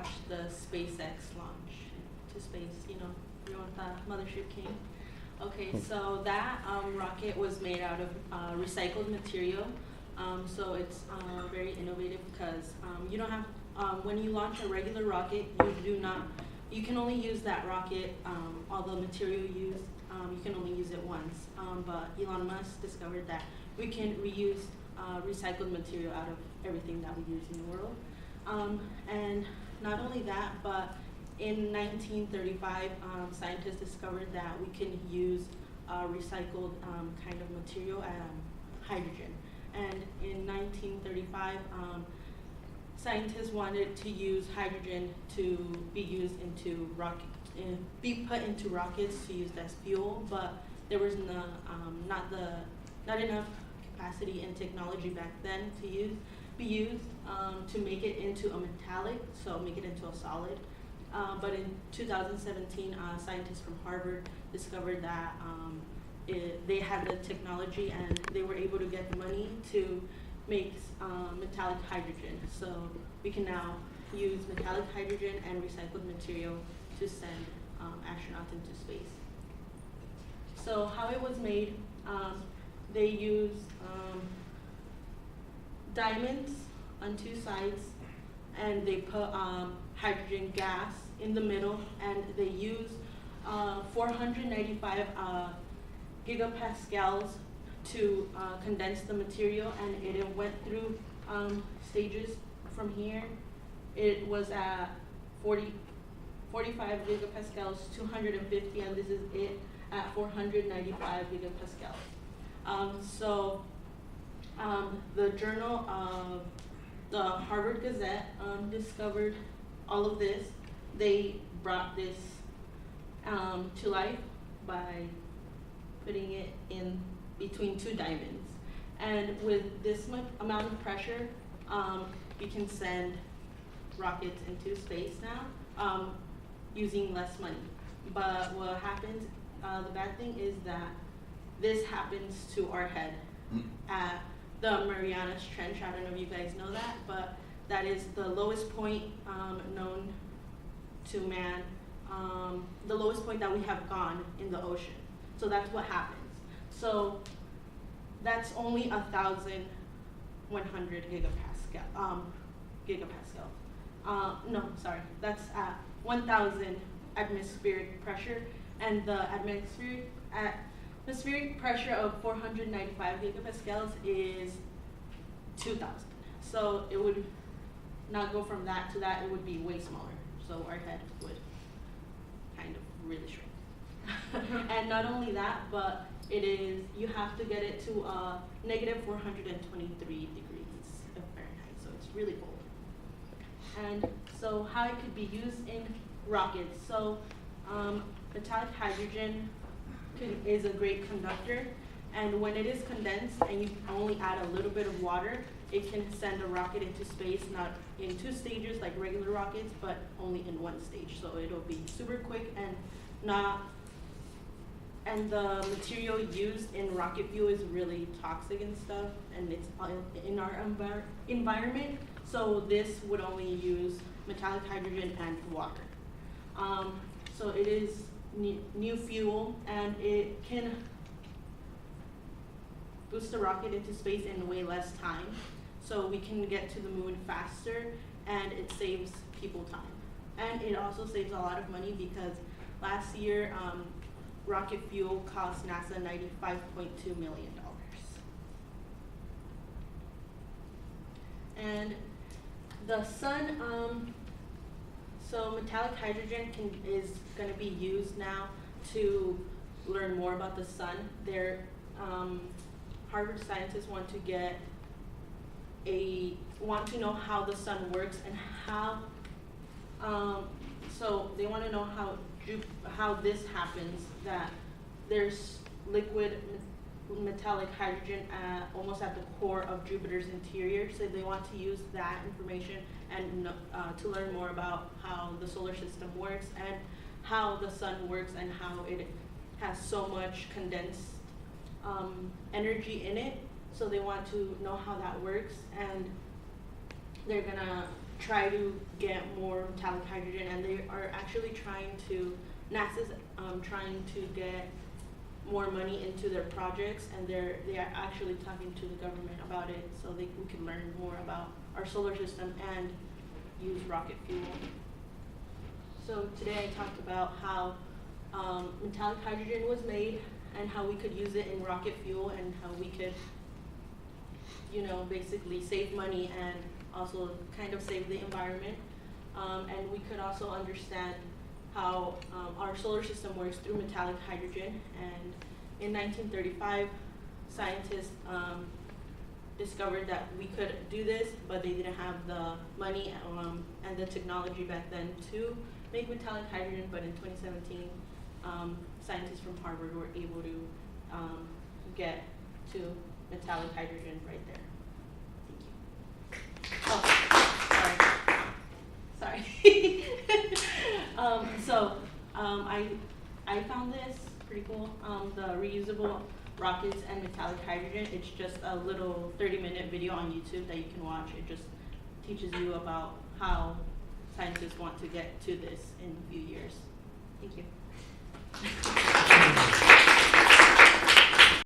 watched the SpaceX launch to space, you know, the mothership came. Okay, so that rocket was made out of recycled material. So it's very innovative because you don't have, when you launch a regular rocket, you can only use that rocket, all the material used, you can only use it once. But Elon Musk discovered that we can reuse recycled material out of everything that we use in the world. And not only that, but in 1935, scientists discovered that we can use recycled kind of material, hydrogen. And in 1935, scientists wanted to use hydrogen to be used into be put into rockets to use as fuel, but there was not enough capacity and technology back then to be used to make it into a metallic, so make it into a solid. But in 2017, scientists from Harvard discovered that they had the technology and they were able to get the money to make metallic hydrogen. So we can now use metallic hydrogen and recycled material to send astronauts into space. So how it was made, they used diamonds on two sides, and they put hydrogen gas in the middle, and they used 495 gigapascals to condense the material, and it went through stages from here. It was at 45 gigapascals, 250, and this is it at 495 gigapascals. The journal of the Harvard Gazette discovered all of this. They brought this to life by putting it in between two diamonds. And with this much amount of pressure, you can send rockets into space now using less money. But what happens, the bad thing is that this happens to our head at the Marianas Trench. I don't know if you guys know that, but that is the lowest point known to man, the lowest point that we have gone in the ocean. So that's what happens. So that's only 1,100 gigapascal. That's at 1,000 atmospheric pressure, and the atmospheric pressure of 495 gigapascals is 2,000. So it would not go from that to that, it would be way smaller. So our head would kind of really shrink. And not only that, but you have to get it to negative 423 degrees of Fahrenheit. So it's really cold. And so how it could be used in rockets. So metallic hydrogen is a great conductor, and when it is condensed and you only add a little bit of water, it can send a rocket into space, not in two stages like regular rockets, but only in one stage. So it'll be super quick and the material used in rocket fuel is really toxic and stuff, and it's in our environment. So this would only use metallic hydrogen and water. So it is new fuel, and it can boost the rocket into space in way less time. So we can get to the moon faster, and it saves people time. And it also saves a lot of money because last year, rocket fuel cost NASA $95.2 million. And the sun, so metallic hydrogen is going to be used now to learn more about the sun. Harvard scientists want to know how the sun works and how. So they want to know how this happens. That there's liquid metallic hydrogen almost at the core of Jupiter's interior. So they want to use that information and to learn more about how the solar system works and how the sun works and how it has so much condensed energy in it. So they want to know how that works, and they're gonna try to get more metallic hydrogen, and they are actually trying to, NASA's trying to get more money into their projects, and they are actually talking to the government about it so we can learn more about our solar system and use rocket fuel. So today I talked about how metallic hydrogen was made and how we could use it in rocket fuel and how we could, basically save money and also kind of save the environment. And we could also understand how our solar system works through metallic hydrogen. And in 1935, scientists discovered that we could do this, but they didn't have the money and the technology back then to make metallic hydrogen. But in 2017, scientists from Harvard were able to get to metallic hydrogen right there. Thank you. Oh, sorry. I found this pretty cool. The reusable rockets and metallic hydrogen. It's just a little 30-minute video on YouTube that you can watch. It just teaches you about how scientists want to get to this in a few years. Thank you.